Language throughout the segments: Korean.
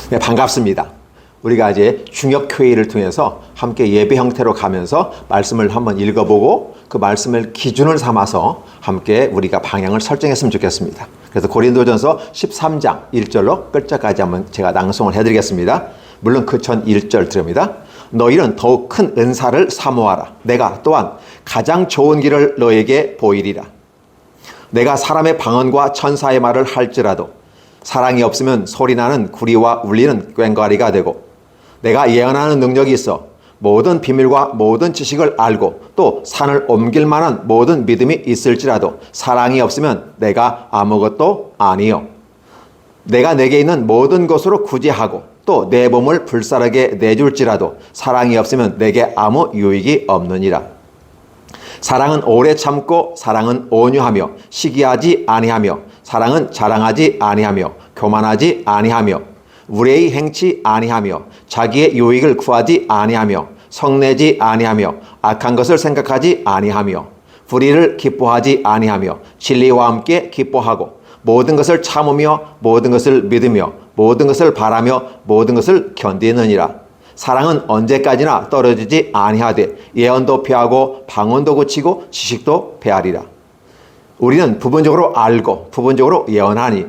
네, 반갑습니다. 우리가 이제 중역회의를 통해서 함께 예배 형태로 가면서 말씀을 한번 읽어보고 그 말씀을 기준을 삼아서 함께 우리가 방향을 설정했으면 좋겠습니다. 그래서 고린도전서 13장 1절로 끝자까지 한번 제가 낭송을 해드리겠습니다. 물론 그 전 1절 들읍니다. 너희는 더욱 큰 은사를 사모하라. 내가 또한 가장 좋은 길을 너에게 보이리라. 내가 사람의 방언과 천사의 말을 할지라도 사랑이 없으면 소리나는 구리와 울리는 꽹과리가 되고, 내가 예언하는 능력이 있어 모든 비밀과 모든 지식을 알고 또 산을 옮길 만한 모든 믿음이 있을지라도 사랑이 없으면 내가 아무것도 아니요. 내가 내게 있는 모든 것으로 구제하고 또 내 몸을 불사르게 내줄지라도 사랑이 없으면 내게 아무 유익이 없느니라. 사랑은 오래 참고 사랑은 온유하며 시기하지 아니하며 사랑은 자랑하지 아니하며 교만하지 아니하며 우레히 행치 아니하며 자기의 유익을 구하지 아니하며 성내지 아니하며 악한 것을 생각하지 아니하며 불의를 기뻐하지 아니하며 진리와 함께 기뻐하고 모든 것을 참으며 모든 것을 믿으며 모든 것을 바라며 모든 것을 견디느니라. 사랑은 언제까지나 떨어지지 아니하되 예언도 패하고 방언도 고치고 지식도 패하리라. 우리는 부분적으로 알고 부분적으로 예언하니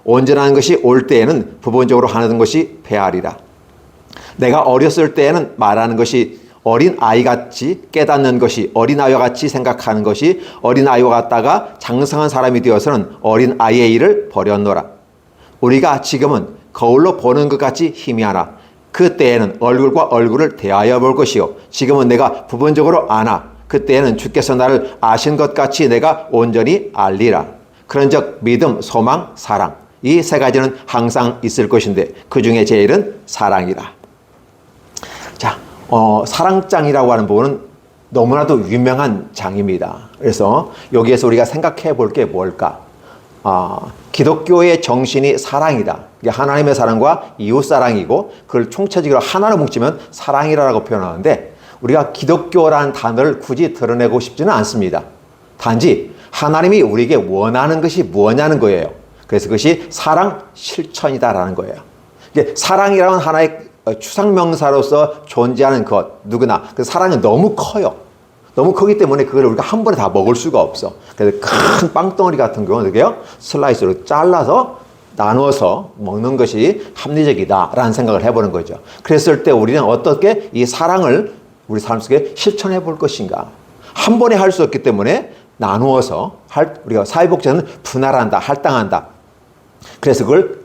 온전한 것이 올 때에는 부분적으로 하는 것이 패하리라. 내가 어렸을 때에는 말하는 것이 어린 아이같이 깨닫는 것이 어린 아이와 같이 생각하는 것이 어린 아이와 같다가 장성한 사람이 되어서는 어린 아이의 일을 버렸노라. 우리가 지금은 거울로 보는 것 같이 희미하나 그때에는 얼굴과 얼굴을 대하여 볼 것이요 지금은 내가 부분적으로 아나 그때에는 주께서 나를 아신 것 같이 내가 온전히 알리라. 그런즉 믿음, 소망, 사랑 이 세 가지는 항상 있을 것인데 그 중에 제일은 사랑이라. 자, 사랑장이라고 하는 부분은 너무나도 유명한 장입니다. 그래서 여기에서 우리가 생각해 볼 게 뭘까? 기독교의 정신이 사랑이다. 이게 하나님의 사랑과 이웃 사랑이고 그걸 총체적으로 하나로 뭉치면 사랑이라고 표현하는데 우리가 기독교라는 단어를 굳이 드러내고 싶지는 않습니다. 단지 하나님이 우리에게 원하는 것이 무엇냐는 거예요. 그래서 그것이 사랑 실천이다라는 거예요. 이게 사랑이라는 하나의 추상명사로서 존재하는 것 누구나 그 사랑은 너무 커요. 너무 크기 때문에 그걸 우리가 한 번에 다 먹을 수가 없어. 그래서 큰 빵덩어리 같은 경우는 어떻게요? 슬라이스로 잘라서 나눠서 먹는 것이 합리적이다라는 생각을 해보는 거죠. 그랬을 때 우리는 어떻게 이 사랑을 우리 삶 속에 실천해 볼 것인가? 한 번에 할 수 없기 때문에 나누어서 우리가 사회복지는 분할한다, 할당한다. 그래서 그걸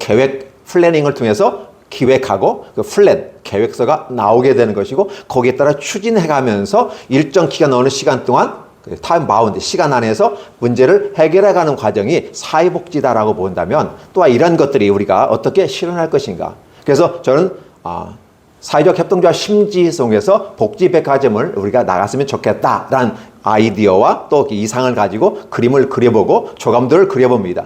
플래닝을 통해서 기획하고 그 플랜, 계획서가 나오게 되는 것이고 거기에 따라 추진해가면서 일정 기간 어느 시간 동안 타임 바운드, 시간 안에서 문제를 해결해가는 과정이 사회복지다라고 본다면 또한 이런 것들이 우리가 어떻게 실현할 것인가. 그래서 저는 사회적 협동조합 심지송에서 복지백화점을 우리가 나갔으면 좋겠다라는 아이디어와 또 이상을 가지고 그림을 그려보고 조감도를 그려봅니다.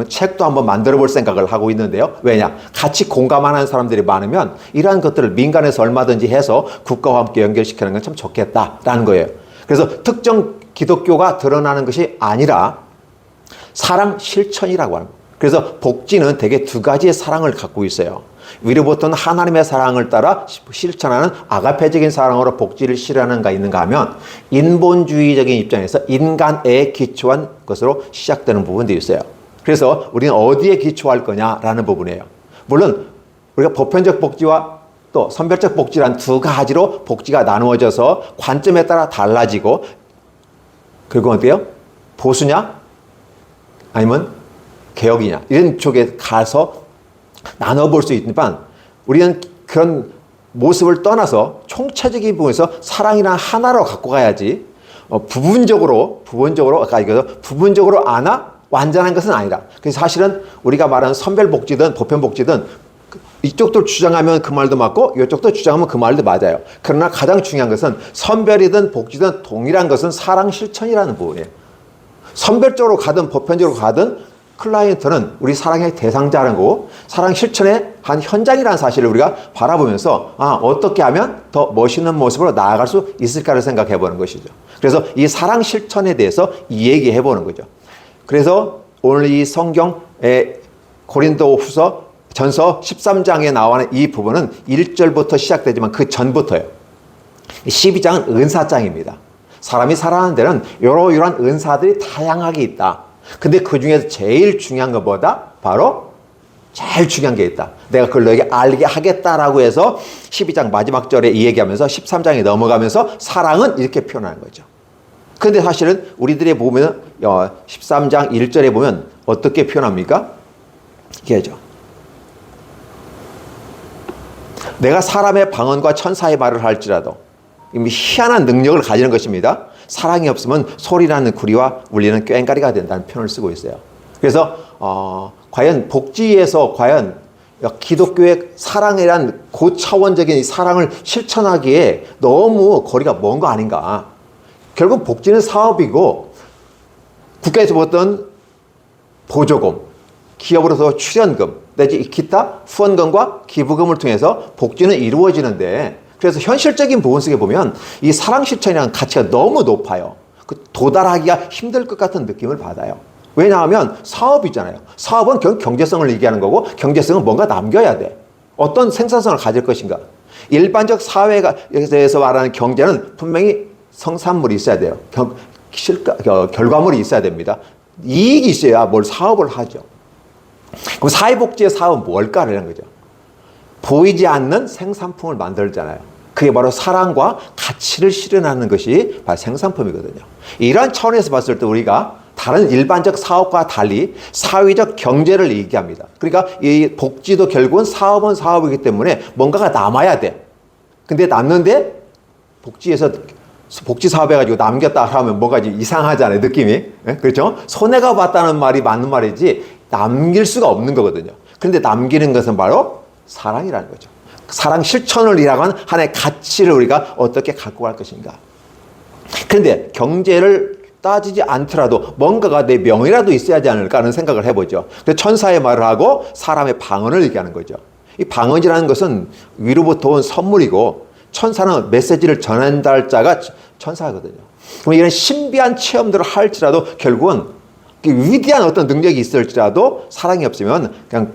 책도 한번 만들어 볼 생각을 하고 있는데요. 왜냐? 같이 공감하는 사람들이 많으면 이러한 것들을 민간에서 얼마든지 해서 국가와 함께 연결시키는 건 참 좋겠다라는 거예요. 그래서 특정 기독교가 드러나는 것이 아니라 사랑 실천이라고 합니다. 그래서 복지는 대개 두 가지의 사랑을 갖고 있어요. 위로부터는 하나님의 사랑을 따라 실천하는 아가페적인 사랑으로 복지를 실현하는가 있는가 하면 인본주의적인 입장에서 인간에 기초한 것으로 시작되는 부분도 있어요. 그래서 우리는 어디에 기초할 거냐라는 부분이에요. 물론 우리가 보편적 복지와 또 선별적 복지란 두 가지로 복지가 나누어져서 관점에 따라 달라지고 그리고 어때요? 보수냐? 아니면 개혁이냐? 이런 쪽에 가서 나눠볼 수 있지만 우리는 그런 모습을 떠나서 총체적인 부분에서 사랑이란 하나로 갖고 가야지 부분적으로 아까 얘기해서 부분적으로 아나 완전한 것은 아니다. 그래서 사실은 우리가 말하는 선별복지든 보편복지든 이쪽도 주장하면 그 말도 맞고 이쪽도 주장하면 그 말도 맞아요. 그러나 가장 중요한 것은 선별이든 복지든 동일한 것은 사랑 실천이라는 부분이에요. 선별적으로 가든 보편적으로 가든 클라이언트는 우리 사랑의 대상자라는 거고 사랑 실천의 한 현장이라는 사실을 우리가 바라보면서 어떻게 하면 더 멋있는 모습으로 나아갈 수 있을까를 생각해 보는 것이죠. 그래서 이 사랑 실천에 대해서 얘기해 보는 거죠. 그래서 오늘 이 성경의 고린도후서 전서 13장에 나오는 이 부분은 1절부터 시작되지만 그 전부터예요. 12장은 은사장입니다. 사람이 살아가는 데는 이러이러한 은사들이 다양하게 있다. 근데 그 중에서 제일 중요한 것보다 바로 제일 중요한 게 있다. 내가 그걸 너에게 알게 하겠다라고 해서 12장 마지막 절에 이 얘기하면서 13장에 넘어가면서 사랑은 이렇게 표현하는 거죠. 근데 사실은 우리들이 보면 13장 1절에 보면 어떻게 표현합니까? 이게죠. 내가 사람의 방언과 천사의 말을 할지라도 이미 희한한 능력을 가지는 것입니다. 사랑이 없으면 소리나는 구리와 울리는 꽹과리가 된다는 표현을 쓰고 있어요. 그래서 과연 복지에서 과연 기독교의 사랑이란 고차원적인 사랑을 실천하기에 너무 거리가 먼 거 아닌가. 결국 복지는 사업이고 국가에서 받던 보조금, 기업으로서 출연금, 내지 기타 후원금과 기부금을 통해서 복지는 이루어지는데 그래서 현실적인 부분 속에 보면 이 사랑 실천이라는 가치가 너무 높아요. 도달하기가 힘들 것 같은 느낌을 받아요. 왜냐하면 사업이잖아요. 사업은 경제성을 얘기하는 거고 경제성은 뭔가 남겨야 돼. 어떤 생산성을 가질 것인가. 일반적 사회에서 말하는 경제는 분명히 성산물이 있어야 돼요. 결과물이 있어야 됩니다. 이익이 있어야 뭘 사업을 하죠. 그럼 사회복지의 사업은 뭘까라는 거죠. 보이지 않는 생산품을 만들잖아요. 그게 바로 사랑과 가치를 실현하는 것이 바로 생산품이거든요. 이런 차원에서 봤을 때 우리가 다른 일반적 사업과 달리 사회적 경제를 얘기합니다. 그러니까 이 복지도 결국은 사업은 사업이기 때문에 뭔가가 남아야 돼. 근데 남는데 복지에서 복지 사업 해가지고 남겼다 하면 뭔가 이상하잖아요. 느낌이. 그렇죠? 손해가 봤다는 말이 맞는 말이지 남길 수가 없는 거거든요. 그런데 남기는 것은 바로 사랑이라는 거죠. 사랑 실천을 일하는 하나의 가치를 우리가 어떻게 갖고 갈 것인가. 그런데 경제를 따지지 않더라도 뭔가가 내 명이라도 있어야지 않을까 하는 생각을 해보죠. 그래서 천사의 말을 하고 사람의 방언을 얘기하는 거죠. 이 방언이라는 것은 위로부터 온 선물이고 천사는 메시지를 전한다할 자가 천사거든요. 그럼 이런 신비한 체험들을 할지라도 결국은 위대한 어떤 능력이 있을지라도 사랑이 없으면 그냥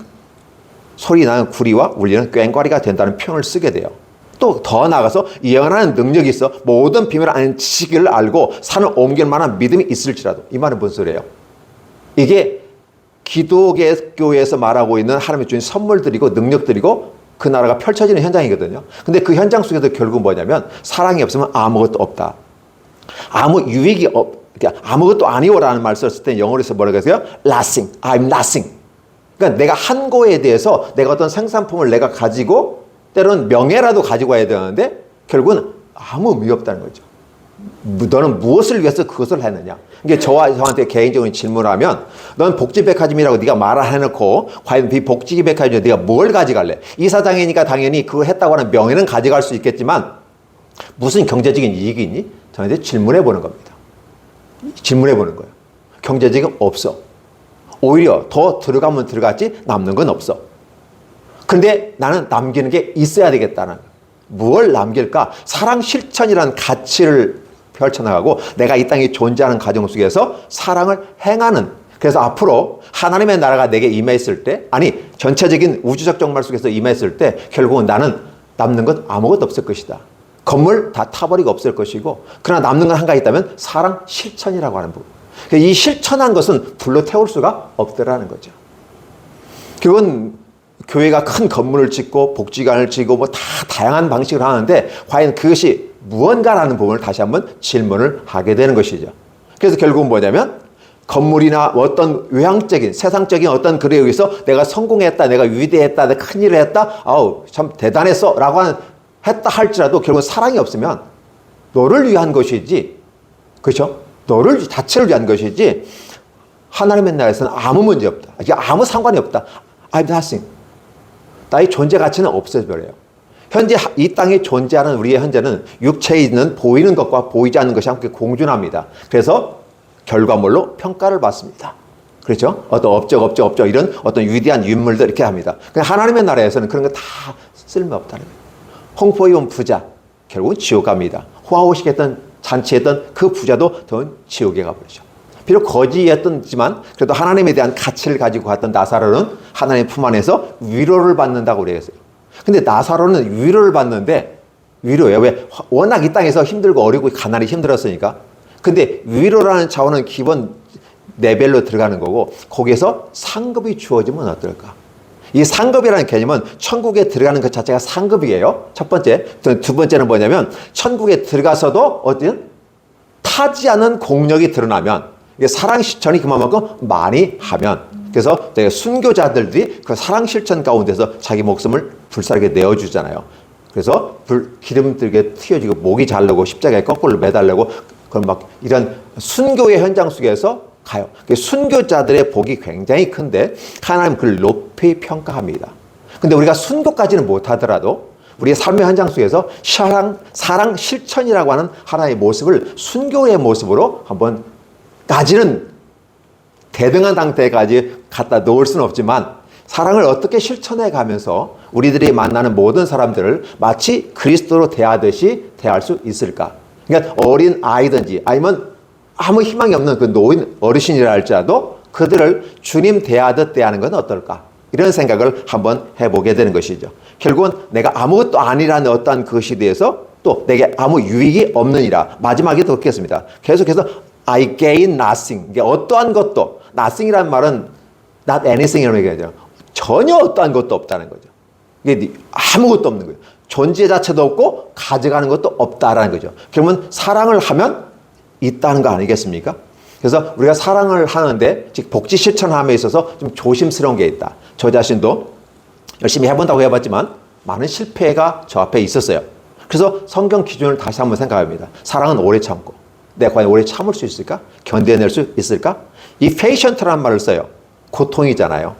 소리 나는 구리와 울리는 꽹과리가 된다는 표현을 쓰게 돼요. 또 더 나아가서 예언하는 능력이 있어 모든 비밀을 아는 지식을 알고 산을 옮길 만한 믿음이 있을지라도. 이 말은 무슨 소리예요? 이게 기독교에서 말하고 있는 하나님의 주신 선물들이고 능력들이고 그 나라가 펼쳐지는 현장이거든요. 근데 그 현장 속에서 결국 뭐냐면 사랑이 없으면 아무것도 없다. 아무 유익이 아무것도 아니오라는 말 썼을 때 영어로서 뭐라고 했어요? Nothing. I'm nothing. 그러니까 내가 한 거에 대해서 내가 어떤 생산품을 내가 가지고 때로는 명예라도 가지고 와야 되는데 결국은 아무 의미 없다는 거죠. 너는 무엇을 위해서 그것을 했느냐. 이게 저한테 개인적인 질문을 하면 넌 복지백화점이라고 네가 말을 해놓고 과연 이 복지백화점에 네가 뭘 가져갈래? 이사장이니까 당연히 그걸 했다고 하는 명예는 가져갈 수 있겠지만 무슨 경제적인 이익이 있니? 저한테 질문해 보는 겁니다. 질문해 보는 거예요. 경제적인 없어. 오히려 더 들어가면 들어갔지 남는 건 없어. 근데 나는 남기는 게 있어야 되겠다는. 무엇을 남길까? 사랑 실천이라는 가치를 펼쳐나가고 내가 이 땅에 존재하는 가정 속에서 사랑을 행하는. 그래서 앞으로 하나님의 나라가 내게 임했을 때, 아니 전체적인 우주적 정말 속에서 임했을 때 결국은 나는 남는 것 아무것도 없을 것이다. 건물 다 타버리고 없을 것이고 그러나 남는 건 한 가지 있다면 사랑 실천이라고 하는 부분. 이 실천한 것은 불로 태울 수가 없더라는 거죠. 그건 교회가 큰 건물을 짓고 복지관을 짓고 뭐 다 다양한 방식을 하는데 과연 그것이 무언가라는 부분을 다시 한번 질문을 하게 되는 것이죠. 그래서 결국은 뭐냐면 건물이나 어떤 외향적인 세상적인 어떤 글에 의해서 내가 성공했다, 내가 위대했다, 내가 큰일을 했다, 아우 참 대단했어 라고 했다 할지라도 결국은 사랑이 없으면 너를 위한 것이지, 그렇죠? 너를 자체를 위한 것이지 하나님의 나라에서는 아무 문제 없다. 아무 상관이 없다. I'm nothing. 나의 존재 가치는 없어져버려요. 현재 이 땅에 존재하는 우리의 현재는 육체에 있는 보이는 것과 보이지 않는 것이 함께 공존합니다. 그래서 결과물로 평가를 받습니다. 그렇죠? 어떤 업적 이런 어떤 위대한 인물들 이렇게 합니다. 하나님의 나라에서는 그런 거 다 쓸모없다는 거예요. 홍포에 온 부자 결국은 지옥 갑니다. 호화호식했던 잔치했던 그 부자도 더 지옥에 가버리죠. 비록 거지였지만 그래도 하나님에 대한 가치를 가지고 갔던 나사로는 하나님 품 안에서 위로를 받는다고 그랬어요. 근데 나사로는 위로를 받는데 위로예요. 왜? 워낙 이 땅에서 힘들고 어리고 가난이 힘들었으니까. 근데 위로라는 차원은 기본 레벨로 들어가는 거고 거기에서 상급이 주어지면 어떨까? 이 상급이라는 개념은 천국에 들어가는 것 자체가 상급이에요. 첫 번째. 두 번째는 뭐냐면 천국에 들어가서도 어떤 타지 않은 공력이 드러나면 이게 사랑 실천이 그만큼 많이 하면 그래서 순교자들이 그 사랑 실천 가운데서 자기 목숨을 불사르게 내어주잖아요. 그래서 기름 들게 튀어지고 목이 자르고 십자가에 거꾸로 매달리고 그런 막 이런 순교의 현장 속에서 가요. 순교자들의 복이 굉장히 큰데 하나님 그를 높이 평가합니다. 근데 우리가 순교까지는 못하더라도 우리의 삶의 현장 속에서 사랑 실천이라고 하는 하나의 모습을 순교의 모습으로 한번 까지는 대등한 상태까지 갖다 놓을 수는 없지만 사랑을 어떻게 실천해 가면서 우리들이 만나는 모든 사람들을 마치 그리스도로 대하듯이 대할 수 있을까? 그러니까 어린 아이든지 아니면 아무 희망이 없는 그 노인 어르신이라 할지라도 그들을 주님 대하듯 대하는 건 어떨까? 이런 생각을 한번 해보게 되는 것이죠. 결국은 내가 아무것도 아니라는 어떠한 그것에 대해서 또 내게 아무 유익이 없느니라. 마지막에 더 듣겠습니다. 계속해서 I gain nothing. 이게 어떠한 것도 nothing이라는 말은 not anything이라는 얘기죠. 전혀 어떠한 것도 없다는 거죠. 이게 아무것도 없는 거예요. 존재 자체도 없고 가져가는 것도 없다라는 거죠. 그러면 사랑을 하면 있다는 거 아니겠습니까? 그래서 우리가 사랑을 하는데 즉 복지 실천함에 있어서 좀 조심스러운 게 있다. 저 자신도 열심히 해본다고 해봤지만 많은 실패가 저 앞에 있었어요. 그래서 성경 기준을 다시 한번 생각합니다. 사랑은 오래 참고 내가 과연 오래 참을 수 있을까? 견뎌낼 수 있을까? 이 페이션트라는 말을 써요. 고통이잖아요.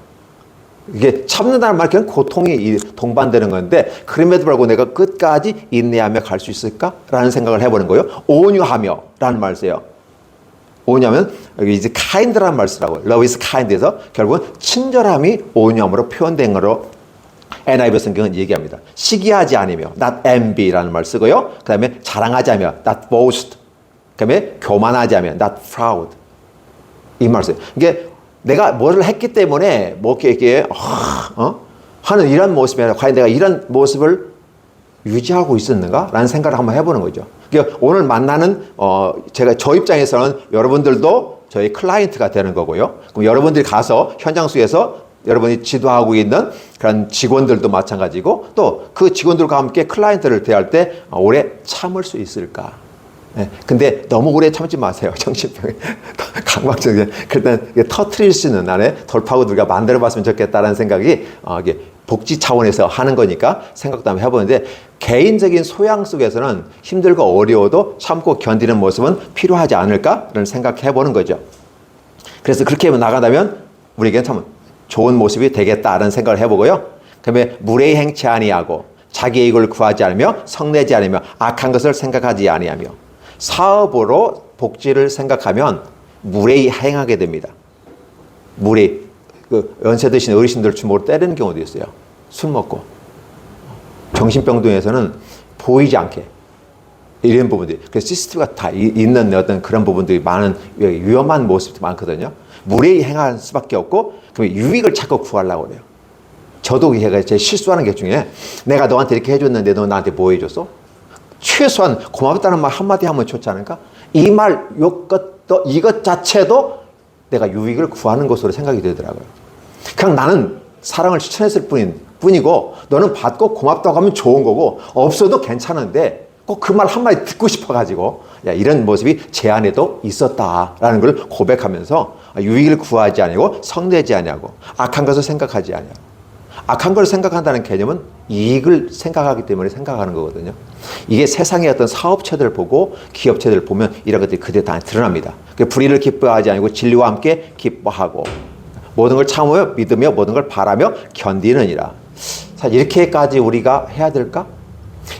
이게 참는다는 말 그냥 고통이 동반되는 건데 그럼에도 불구하고 내가 끝까지 인내하며 갈 수 있을까라는 생각을 해보는 거예요. 온유하며라는 말을 써요. 온유하면 여기 이제 kind라는 말 쓰라고. Love is kind에서 결국은 친절함이 온유함으로 표현된 거로 NIV 성경은 얘기합니다. 시기하지 않으며 not envy라는 말 쓰고요. 그 다음에 자랑하지 않으며 not boast. 그 다음에 교만하지 않으며 not proud. 이 말 써요. 이게 내가 뭐를 했기 때문에 뭐 이렇게 하는 이런 모습이 아니라 과연 내가 이런 모습을 유지하고 있었는가라는 생각을 한번 해보는 거죠. 그러니까 오늘 만나는 제가 저 입장에서는 여러분들도 저희 클라이언트가 되는 거고요. 그럼 여러분들이 가서 현장 속에서 여러분이 지도하고 있는 그런 직원들도 마찬가지고 또 그 직원들과 함께 클라이언트를 대할 때 오래 참을 수 있을까? 네. 근데 너무 오래 참지 마세요. 정신병이 강박적인. 그럴 땐 터트릴 수 있는 안에 돌파구 우리가 만들어 봤으면 좋겠다라는 생각이 이게 복지 차원에서 하는 거니까 생각도 한번 해보는데 개인적인 소양 속에서는 힘들고 어려워도 참고 견디는 모습은 필요하지 않을까라는 생각해 보는 거죠. 그래서 그렇게 나가다면 우리에게는 참 좋은 모습이 되겠다라는 생각을 해보고요. 그다음에 무례히 행치 아니하고 자기 이익을 구하지 않으며 성내지 않으며 악한 것을 생각하지 아니하며 사업으로 복지를 생각하면 무례히 행하게 됩니다. 무례히 연세 드신 어르신들 주먹으로 때리는 경우도 있어요. 술 먹고 정신병동에서는 보이지 않게 이런 부분들이 그래서 CCTV가 다 있는 어떤 그런 부분들이 많은 위험한 모습도 많거든요. 무례히 행할 수밖에 없고 그러면 유익을 자꾸 구하려고 그래요. 저도 제 실수하는 게 중에 내가 너한테 이렇게 해줬는데 너 나한테 뭐 해줬어? 최소한 고맙다는 말 한마디 하면 좋지 않을까? 이 말, 이것 자체도 내가 유익을 구하는 것으로 생각이 되더라고요. 그냥 나는 사랑을 실천했을 뿐이고 너는 받고 고맙다고 하면 좋은 거고 없어도 괜찮은데 꼭 그 말 한마디 듣고 싶어가지고 이런 모습이 제 안에도 있었다라는 걸 고백하면서 유익을 구하지 아니고 성내지 아니하고 악한 것을 생각하지 아니하고 악한 걸 생각한다는 개념은 이익을 생각하기 때문에 생각하는 거거든요. 이게 세상의 어떤 사업체들 보고 기업체들 보면 이런 것들이 그대로 다 드러납니다. 불의를 기뻐하지 않고 진리와 함께 기뻐하고 모든 걸 참으며 믿으며 모든 걸 바라며 견디느니라. 사실 이렇게까지 우리가 해야 될까?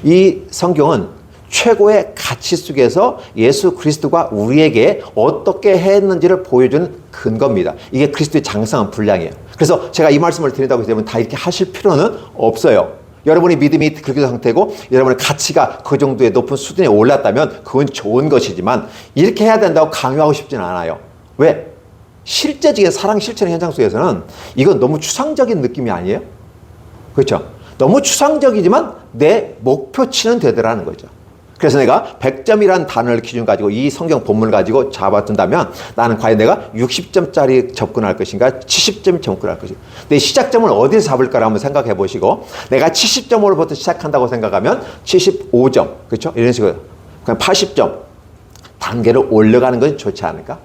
이 성경은 최고의 가치 속에서 예수 그리스도가 우리에게 어떻게 했는지를 보여주는 근거입니다. 이게 그리스도의 장성한 분량이에요. 그래서 제가 이 말씀을 드린다고 해서 다 이렇게 하실 필요는 없어요. 여러분의 믿음이 그렇게 상태고 여러분의 가치가 그 정도의 높은 수준에 올랐다면 그건 좋은 것이지만 이렇게 해야 된다고 강요하고 싶지는 않아요. 왜? 실제적인 사랑 실천의 현장 속에서는 이건 너무 추상적인 느낌이 아니에요? 그렇죠? 너무 추상적이지만 내 목표치는 되더라는 거죠. 그래서 내가 100점이라는 단어를 기준 가지고 이 성경 본문을 가지고 잡아둔다면 나는 과연 내가 60점짜리 접근할 것인가 70점 접근할 것인가 내 시작점을 어디서 잡을까를 한번 생각해 보시고 내가 70점으로부터 시작한다고 생각하면 75점 그렇죠? 이런 식으로 그냥 80점 단계를 올려가는 것이 좋지 않을까?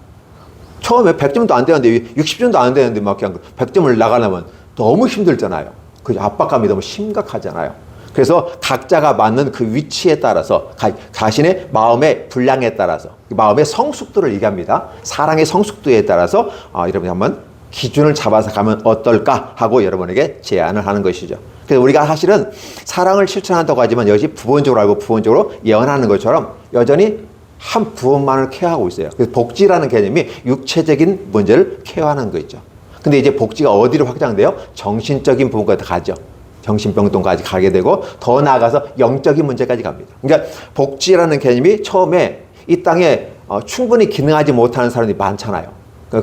처음에 100점도 안 되는데 60점도 안 되는데 막 그냥 100점을 나가려면 너무 힘들잖아요. 그 압박감이 너무 심각하잖아요. 그래서 각자가 맞는 그 위치에 따라서 자신의 마음의 분량에 따라서 마음의 성숙도를 얘기합니다. 사랑의 성숙도에 따라서 여러분이 한번 기준을 잡아서 가면 어떨까 하고 여러분에게 제안을 하는 것이죠. 그래서 우리가 사실은 사랑을 실천한다고 하지만 여전히 부분적으로 알고 부분적으로 예언하는 것처럼 여전히 한 부분만을 케어하고 있어요. 그래서 복지라는 개념이 육체적인 문제를 케어하는 거죠. 근데 이제 복지가 어디로 확장돼요? 정신적인 부분까지 가죠. 정신병동까지 가게 되고 더 나아가서 영적인 문제까지 갑니다. 그러니까 복지라는 개념이 처음에 이 땅에 충분히 기능하지 못하는 사람들이 많잖아요.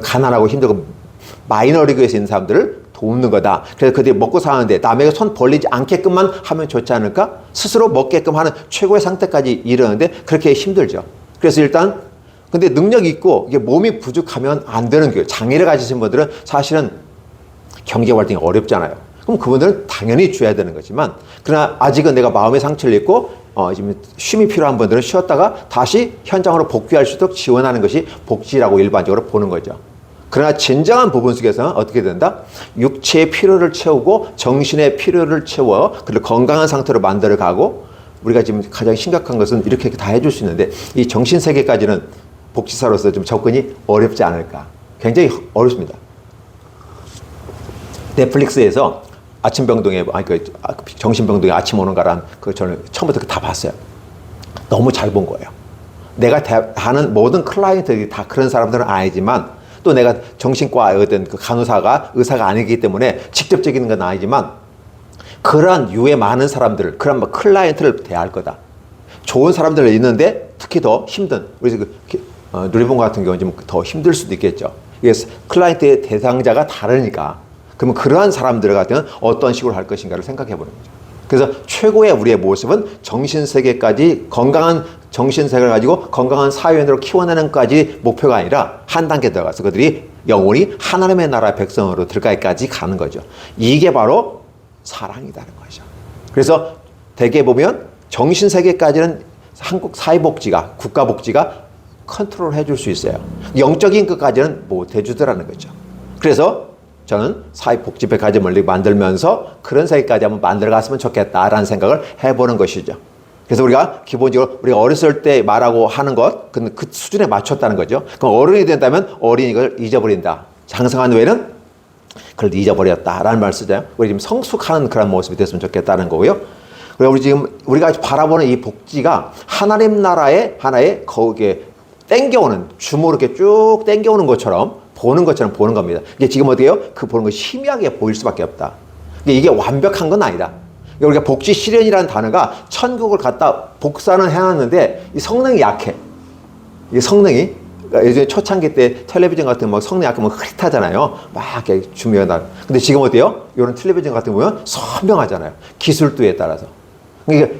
가난하고 힘들고 마이너리그에서 있는 사람들을 돕는 거다. 그래서 그들이 먹고 사는데 남에게 손 벌리지 않게끔만 하면 좋지 않을까? 스스로 먹게끔 하는 최고의 상태까지 이르는데 그렇게 힘들죠. 그래서 일단 근데 능력이 있고 이게 몸이 부족하면 안 되는 거예요. 장애를 가지신 분들은 사실은 경제 활동이 어렵잖아요. 그럼 그분들은 당연히 줘야 되는 거지만 그러나 아직은 내가 마음의 상처를 입고 지금 쉼이 필요한 분들은 쉬었다가 다시 현장으로 복귀할 수 있도록 지원하는 것이 복지라고 일반적으로 보는 거죠. 그러나 진정한 부분 속에서는 어떻게 된다? 육체의 필요를 채우고 정신의 필요를 채워 그를 건강한 상태로 만들어가고 우리가 지금 가장 심각한 것은 이렇게 다 해줄 수 있는데 이 정신세계까지는 복지사로서 좀 접근이 어렵지 않을까. 굉장히 어렵습니다. 넷플릭스에서 아침병동에 정신병동에 아침 오는 가란 저는 처음부터 다 봤어요. 너무 잘 본 거예요. 내가 하는 모든 클라이언트들이 다 그런 사람들은 아니지만 또 내가 정신과 어떤 그 간호사가 의사가 아니기 때문에 직접적인 건 아니지만 그러한 유의 많은 사람들, 그런 클라이언트를 대할 거다. 좋은 사람들 있는데 특히 더 힘든 우리 누리본 같은 경우는 좀 더 힘들 수도 있겠죠. 이게 클라이언트의 대상자가 다르니까. 그러면 그러한 사람들 같은 어떤 식으로 할 것인가를 생각해 보는 거죠. 그래서 최고의 우리의 모습은 정신세계까지 건강한 정신세계를 가지고 건강한 사회인으로 키워내는까지 목표가 아니라 한 단계 들어가서 그들이 영원히 하나님의 나라 백성으로 들어가기까지 가는 거죠. 이게 바로 사랑이라는 거죠. 그래서 대개 보면 정신세계까지는 한국 사회복지가 국가복지가 컨트롤 해줄 수 있어요. 영적인 것까지는 못 해주더라는 거죠. 그래서 저는 사회복지백화점을 만들면서 그런 세계까지 한번 만들어갔으면 좋겠다라는 생각을 해보는 것이죠. 그래서 우리가 기본적으로 우리가 어렸을 때 말하고 하는 것, 그 수준에 맞췄다는 거죠. 그럼 어른이 된다면 어린이 걸 잊어버린다. 장성한 후에는 그걸 잊어버렸다라는 말을 쓰잖아요. 우리 지금 성숙하는 그런 모습이 됐으면 좋겠다는 거고요. 그리고 우리 지금 우리가 바라보는 이 복지가 하나님 나라의 하나의 거기에 땡겨오는 줌으로 이렇게 쭉 땡겨오는 것처럼 보는 것처럼 보는 겁니다. 이게 지금 어때요? 그 보는 것이 희미하게 보일 수밖에 없다. 이게 완벽한 건 아니다. 우리가 복지 실현이라는 단어가 천국을 갖다 복사는 해놨는데 이 성능이 약해. 이게 성능이 예전에 초창기 때 텔레비전 같은 거 성능이 약하면 흐릿하잖아요. 막 이렇게 주면다. 근데 지금 어때요? 이런 텔레비전 같은 거 보면 선명하잖아요. 기술도에 따라서. 그러니까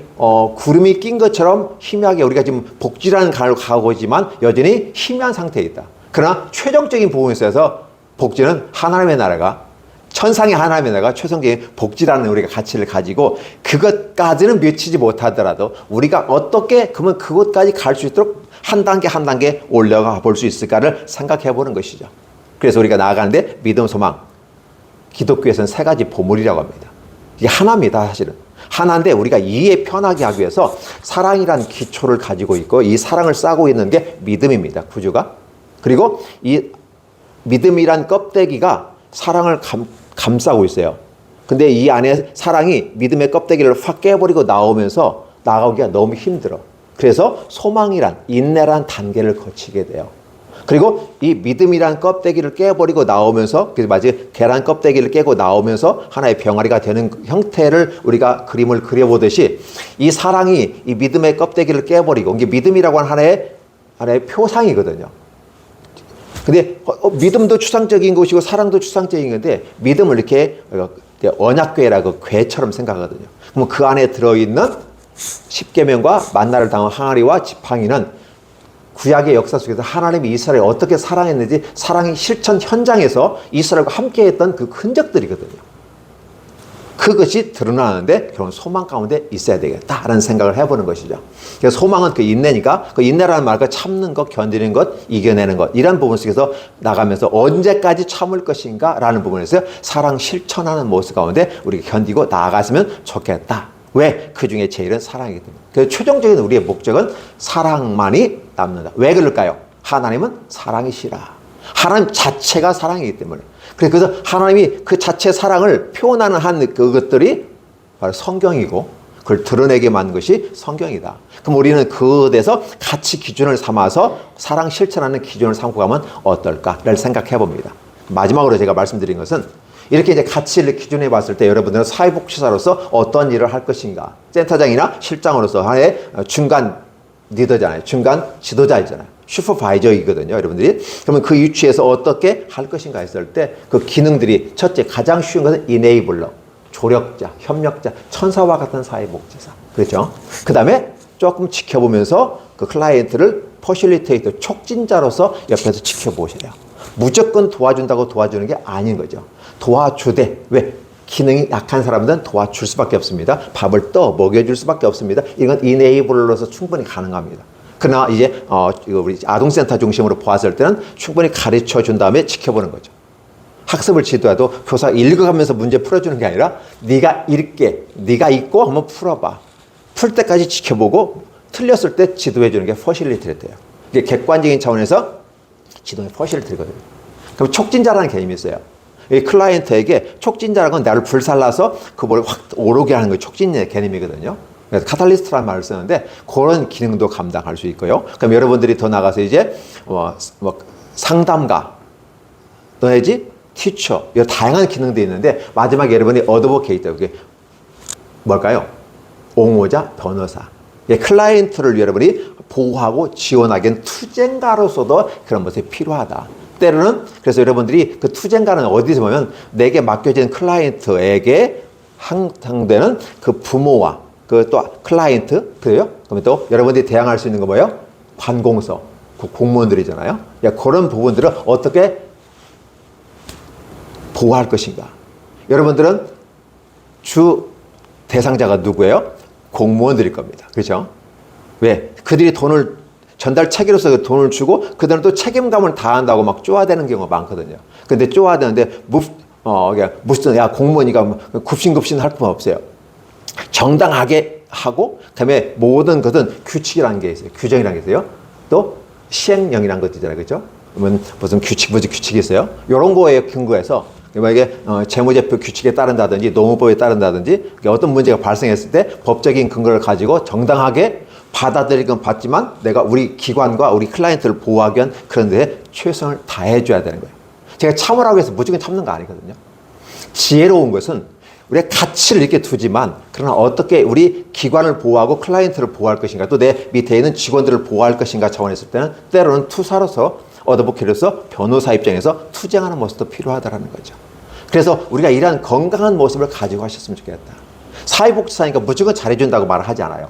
구름이 낀 것처럼 희미하게 우리가 지금 복지라는 간을 가고 있지만 여전히 희미한 상태에 있다. 그러나 최종적인 부분에 있어서 복지는 하나님의 나라가 천상의 하나님의 나라가 최종적인 복지라는 우리가 가치를 가지고 그것까지는 미치지 못하더라도 우리가 어떻게 그러면 그것까지 갈 수 있도록 한 단계 한 단계 올라가 볼 수 있을까를 생각해 보는 것이죠. 그래서 우리가 나아가는데 믿음, 소망, 기독교에서는 세 가지 보물이라고 합니다. 이게 하나입니다, 사실은. 하나인데 우리가 이해 편하게 하기 위해서 사랑이란 기초를 가지고 있고 이 사랑을 싸고 있는 게 믿음입니다, 구조가. 그리고 이 믿음이란 껍데기가 사랑을 감싸고 있어요. 근데 이 안에 사랑이 믿음의 껍데기를 확 깨버리고 나오면서 나가기가 너무 힘들어. 그래서 소망이란 인내란 단계를 거치게 돼요. 그리고 이 믿음이란 껍데기를 깨버리고 나오면서 그래서 마치 계란 껍데기를 깨고 나오면서 하나의 병아리가 되는 형태를 우리가 그림을 그려보듯이 이 사랑이 이 믿음의 껍데기를 깨버리고 이게 믿음이라고 하는 하나의 표상이거든요. 근데 믿음도 추상적인 것이고 사랑도 추상적인 건데 믿음을 이렇게 언약궤라고 궤처럼 생각하거든요. 그럼 그 안에 들어있는 십계명과 만나를 당한 항아리와 지팡이는 구약의 역사 속에서 하나님이 이스라엘을 어떻게 사랑했는지 사랑의 실천 현장에서 이스라엘과 함께했던 그 흔적들이거든요. 그것이 드러나는데 그런 소망 가운데 있어야 되겠다라는 생각을 해보는 것이죠. 그래서 소망은 그 인내니까 그 인내라는 말과 참는 것, 견디는 것, 이겨내는 것 이런 부분 속에서 나가면서 언제까지 참을 것인가 라는 부분에서 사랑 실천하는 모습 가운데 우리가 견디고 나아갔으면 좋겠다. 왜? 그 중에 제일은 사랑이기 때문에. 그래서 최종적인 우리의 목적은 사랑만이 남는다. 왜 그럴까요? 하나님은 사랑이시라. 하나님 자체가 사랑이기 때문에. 그래서 하나님이 그 자체 사랑을 표현하는 한 그것들이 바로 성경이고 그걸 드러내게 만든 것이 성경이다. 그럼 우리는 그것에서 같이 기준을 삼아서 사랑 실천하는 기준을 삼고 가면 어떨까를 생각해 봅니다. 마지막으로 제가 말씀드린 것은 이렇게 이제 가치를 기준해 봤을 때 여러분들은 사회복지사로서 어떤 일을 할 것인가. 센터장이나 실장으로서 하나의 중간 리더잖아요. 중간 지도자이잖아요. 슈퍼바이저이거든요, 여러분들이. 그러면 그 위치에서 어떻게 할 것인가 했을 때 그 기능들이 첫째, 가장 쉬운 것은 이네이블러, 조력자, 협력자, 천사와 같은 사회복지사. 그렇죠? 그 다음에 조금 지켜보면서 그 클라이언트를 퍼실리테이터, 촉진자로서 옆에서 지켜보셔야. 무조건 도와준다고 도와주는 게 아닌 거죠. 도와주되, 왜? 기능이 약한 사람들은 도와줄 수밖에 없습니다. 밥을 먹여줄 수밖에 없습니다. 이건 이네이블러로서 충분히 가능합니다. 그러나 이제 우리 아동센터 중심으로 보았을 때는 충분히 가르쳐 준 다음에 지켜보는 거죠. 학습을 지도해도 교사 읽어가면서 문제 풀어주는 게 아니라 네가 읽게, 네가 읽고 한번 풀어봐. 풀 때까지 지켜보고 틀렸을 때 지도해 주는 게 퍼실리테이터예요. 이게 객관적인 차원에서 지도의 퍼실리테이터거든요. 그럼 촉진자라는 개념이 있어요. 이 클라이언트에게 촉진자라는 건 나를 불살라서 그걸 확 오르게 하는 게 촉진의 개념이거든요. 그래서 카탈리스트라는 말을 쓰는데 그런 기능도 감당할 수 있고요. 그럼 여러분들이 더 나가서 이제 상담가 내지 티처 이런 다양한 기능도 있는데 마지막에 여러분이 어드보케이터 그게 뭘까요? 옹호자, 변호사. 클라이언트를 여러분이 보호하고 지원하기엔 투쟁가로서도 그런 것이 필요하다. 때로는 그래서 여러분들이 그 투쟁가는 어디서 보면 내게 맡겨진 클라이언트에게 상대는 그 부모와 그 또 클라이언트 그래요? 그러면 또 여러분들이 대항할 수 있는 거 뭐예요? 관공서 그 공무원들이잖아요. 그런 부분들을 어떻게 보호할 것인가? 여러분들은 주 대상자가 누구예요? 공무원들일 겁니다. 그렇죠? 왜? 그들이 돈을 전달 체계로서 돈을 주고 그들은 또 책임감을 다한다고 막 쪼아대는 경우가 많거든요. 근데 쪼아대는데 무슨 공무원이가 굽신굽신 할 품 없어요. 정당하게 하고 그다음에 모든 것은 규칙이라는 게 있어요. 규정이라는 게 있어요. 또 시행령이라는 것도 있잖아요. 그렇죠? 그러면 무슨 규칙이 있어요. 이런 거에 근거해서 만약에 재무제표 규칙에 따른다든지 노무법에 따른다든지 어떤 문제가 발생했을 때 법적인 근거를 가지고 정당하게 받아들이건 받지만 내가 우리 기관과 우리 클라이언트를 보호하기 위한 그런 데에 최선을 다해줘야 되는 거예요. 제가 참으라고 해서 무조건 참는 거 아니거든요. 지혜로운 것은 우리가 가치를 이렇게 두지만 그러나 어떻게 우리 기관을 보호하고 클라이언트를 보호할 것인가 또 내 밑에 있는 직원들을 보호할 것인가 차원에서 때는 때로는 투사로서 어드보케이로서 변호사 입장에서 투쟁하는 모습도 필요하다는 거죠. 그래서 우리가 이러한 건강한 모습을 가지고 하셨으면 좋겠다. 사회복지사니까 무조건 잘해준다고 말을 하지 않아요.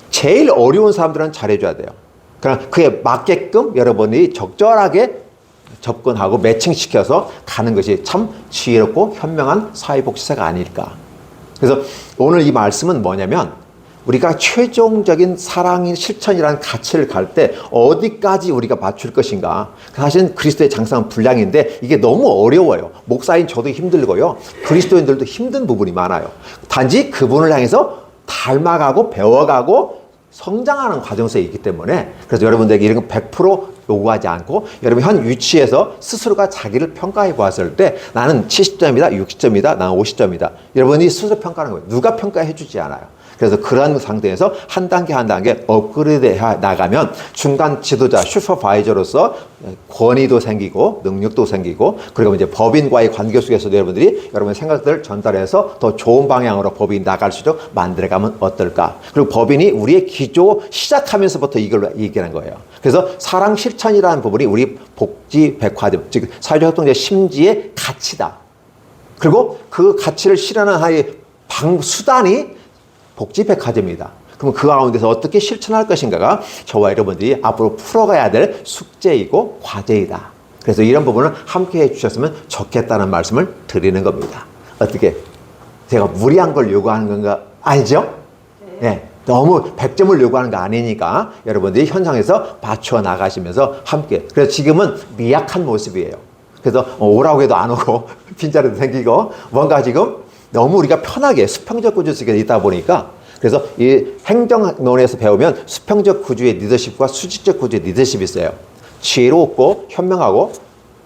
제일 어려운 사람들은 잘해줘야 돼요. 그럼 그에 맞게끔 여러분이 적절하게 접근하고 매칭시켜서 가는 것이 참 지혜롭고 현명한 사회복지사가 아닐까. 그래서 오늘 이 말씀은 뭐냐면 우리가 최종적인 사랑의 실천이라는 가치를 갈 때 어디까지 우리가 맞출 것인가. 사실은 그리스도의 장성은 분량인데 이게 너무 어려워요. 목사인 저도 힘들고요. 그리스도인들도 힘든 부분이 많아요. 단지 그분을 향해서 닮아가고 배워가고 성장하는 과정에 있기 때문에 그래서 여러분들에게 이런 건 100% 요구하지 않고 여러분 현 위치에서 스스로가 자기를 평가해 보았을 때 나는 70점이다, 60점이다, 나는 50점이다. 여러분이 스스로 평가하는 거예요. 누가 평가해 주지 않아요. 그래서 그런 상태에서 한 단계 한 단계 업그레이드 해 나가면 중간 지도자 슈퍼바이저로서 권위도 생기고 능력도 생기고, 그리고 이제 법인과의 관계 속에서도 여러분들이 여러분의 생각들을 전달해서 더 좋은 방향으로 법인이 나갈 수 있도록 만들어가면 어떨까. 그리고 법인이 우리의 기조 시작하면서부터 이걸 얘기하는 거예요. 그래서 사랑 실천이라는 부분이 우리 복지 백화점, 즉 사회적 협동조합 심지의 가치다. 그리고 그 가치를 실현하는 하나의 수단이 복지 백화점이다. 그럼 그 가운데서 어떻게 실천할 것인가가 저와 여러분들이 앞으로 풀어가야 될 숙제이고 과제이다. 그래서 이런 부분을 함께 해주셨으면 좋겠다는 말씀을 드리는 겁니다. 어떻게? 제가 무리한 걸 요구하는 건가? 아니죠? 네. 너무 100점을 요구하는 거 아니니까 여러분들이 현장에서 맞춰 나가시면서 함께. 그래서 지금은 미약한 모습이에요. 그래서 오라고 해도 안 오고 빈자리도 생기고 뭔가 지금 너무 우리가 편하게 수평적 구조 속에 있다 보니까, 그래서 이 행정론에서 배우면 수평적 구조의 리더십과 수직적 구조의 리더십이 있어요. 지혜롭고 현명하고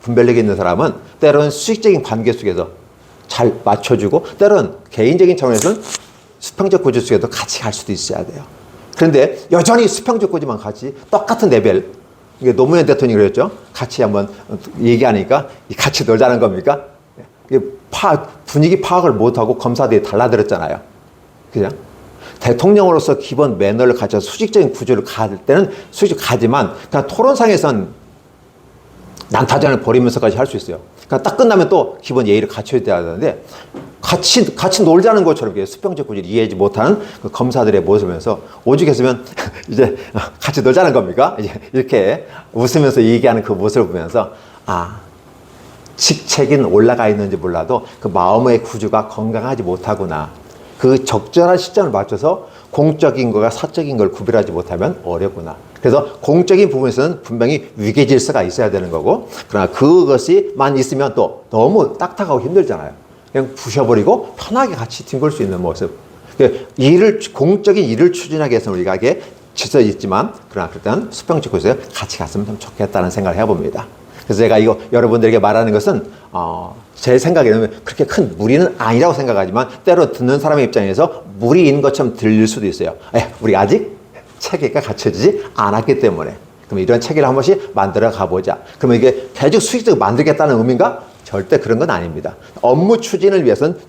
분별력 있는 사람은 때로는 수직적인 관계 속에서 잘 맞춰주고, 때로는 개인적인 차원에서는 수평적 구조 속에도 같이 갈 수도 있어야 돼요. 그런데 여전히 수평적 구조만 같이 똑같은 레벨, 이게 노무현 대통령이 그랬죠. 같이 한번 얘기하니까 같이 놀자는 겁니까? 분위기 파악을 못하고 검사들이 달라들었잖아요. 그죠? 대통령으로서 기본 매너를 가져서 수직적인 구조를 갈 때는 수직 가지만, 그냥 토론상에선 난타전을 벌이면서까지 할 수 있어요. 그러니까 딱 끝나면 또 기본 예의를 갖춰야 되는데, 같이 놀자는 것처럼 수평적 구조를 이해하지 못하는 그 검사들의 모습을 보면서 오죽했으면 이제 같이 놀자는 겁니까? 이제 이렇게 웃으면서 얘기하는 그 모습을 보면서, 직책은 올라가 있는지 몰라도 그 마음의 구조가 건강하지 못하구나. 그 적절한 시점을 맞춰서 공적인 것과 사적인 걸 구별하지 못하면 어렵구나. 그래서 공적인 부분에서는 분명히 위계 질서가 있어야 되는 거고, 그러나 그것이만 있으면 또 너무 딱딱하고 힘들잖아요. 그냥 부셔버리고 편하게 같이 뒹굴 수 있는 모습. 공적인 일을 추진하기 위해서는 우리가 이게 질서 있지만, 그러나 일단 수평적 구조에서 같이 갔으면 좀 좋겠다는 생각을 해봅니다. 그래서 제가 이거 여러분들에게 말하는 것은 제 생각에는 그렇게 큰 무리는 아니라고 생각하지만, 때로 듣는 사람의 입장에서 무리인 것처럼 들릴 수도 있어요. 우리 아직 체계가 갖춰지지 않았기 때문에. 그럼 이런 체계를 한 번씩 만들어 가보자. 그러면 이게 계속 수직적으로 만들겠다는 의미인가? 절대 그런 건 아닙니다. 업무 추진을 위해서는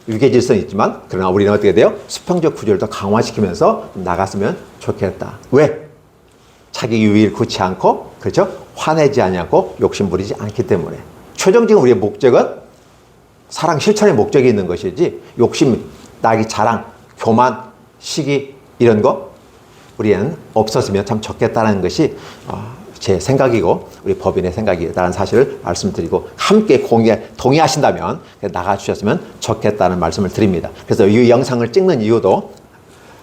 위계 질서는 있지만, 그러나 우리는 어떻게 돼요? 수평적 구조를 더 강화시키면서 나갔으면 좋겠다. 왜? 자기 유의를 굳지 않고, 그렇죠? 화내지 않고 욕심 부리지 않기 때문에. 최종적인 우리의 목적은 사랑 실천의 목적이 있는 것이지, 욕심, 나기 자랑, 교만, 시기 이런 거 우리는 없었으면 참 좋겠다는 것이 제 생각이고 우리 법인의 생각이라는 사실을 말씀드리고, 함께 동의하신다면 나가주셨으면 좋겠다는 말씀을 드립니다. 그래서 이 영상을 찍는 이유도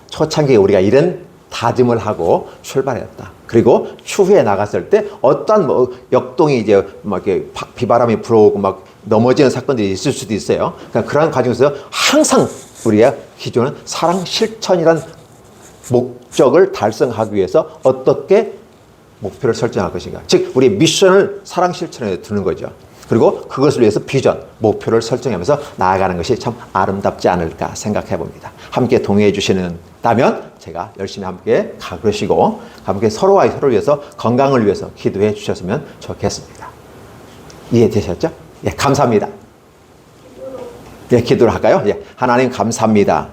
초창기에 우리가 이런 다짐을 하고 출발했다. 그리고 추후에 나갔을 때 어떤 역동이 이제 막 이렇게 비바람이 불어오고 막 넘어지는 사건들이 있을 수도 있어요. 그러니까 그러한 과정에서 항상 우리의 기조는 사랑 실천이란 목적을 달성하기 위해서 어떻게 목표를 설정할 것인가. 즉, 우리 미션을 사랑 실천에 두는 거죠. 그리고 그것을 위해서 비전, 목표를 설정하면서 나아가는 것이 참 아름답지 않을까 생각해 봅니다. 함께 동의해 주시는다면 제가 열심히 함께 가르치고 함께 서로와 서로를 위해서 건강을 위해서 기도해 주셨으면 좋겠습니다. 이해되셨죠? 예, 감사합니다. 예, 기도를 할까요? 예, 하나님 감사합니다.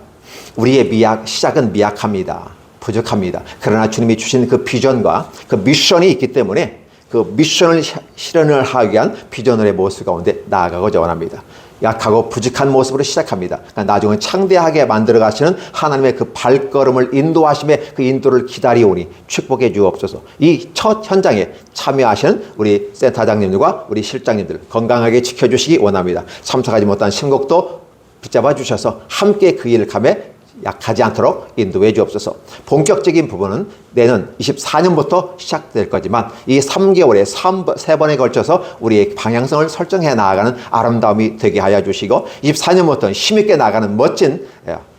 우리의 시작은 미약합니다. 부족합니다. 그러나 주님이 주신 그 비전과 그 미션이 있기 때문에 그 미션을 실현을 하기 위한 비전의 모습 가운데 나아가고자 원합니다. 약하고 부족한 모습으로 시작합니다. 그러니까 나중은 창대하게 만들어 가시는 하나님의 그 발걸음을 인도하심에 그 인도를 기다리오니 축복해 주옵소서. 이 첫 현장에 참여하시는 우리 센터장님들과 우리 실장님들 건강하게 지켜주시기 원합니다. 참석하지 못한 신곡도 붙잡아 주셔서 함께 그 일을 감에 약하지 않도록 인도해 주옵소서. 본격적인 부분은 내년 24년부터 시작될 거지만 이 3개월에 3번에 걸쳐서 우리의 방향성을 설정해 나아가는 아름다움이 되게 하여 주시고 24년부터는 힘있게 나가는 멋진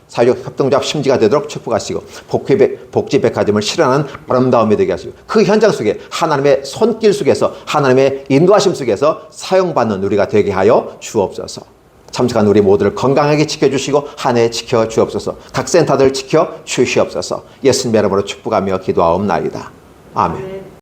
사회적 협동조합 심지가 되도록 축복하시고 복지 백화점을 실현하는 아름다움이 되게 하시고 그 현장 속에 하나님의 손길 속에서 하나님의 인도하심 속에서 사용받는 우리가 되게 하여 주옵소서. 참석한 우리 모두를 건강하게 지켜주시고 한 해 지켜주옵소서. 각 센터들 지켜주시옵소서. 예수님의 이름으로 축복하며 기도하옵나이다. 아멘.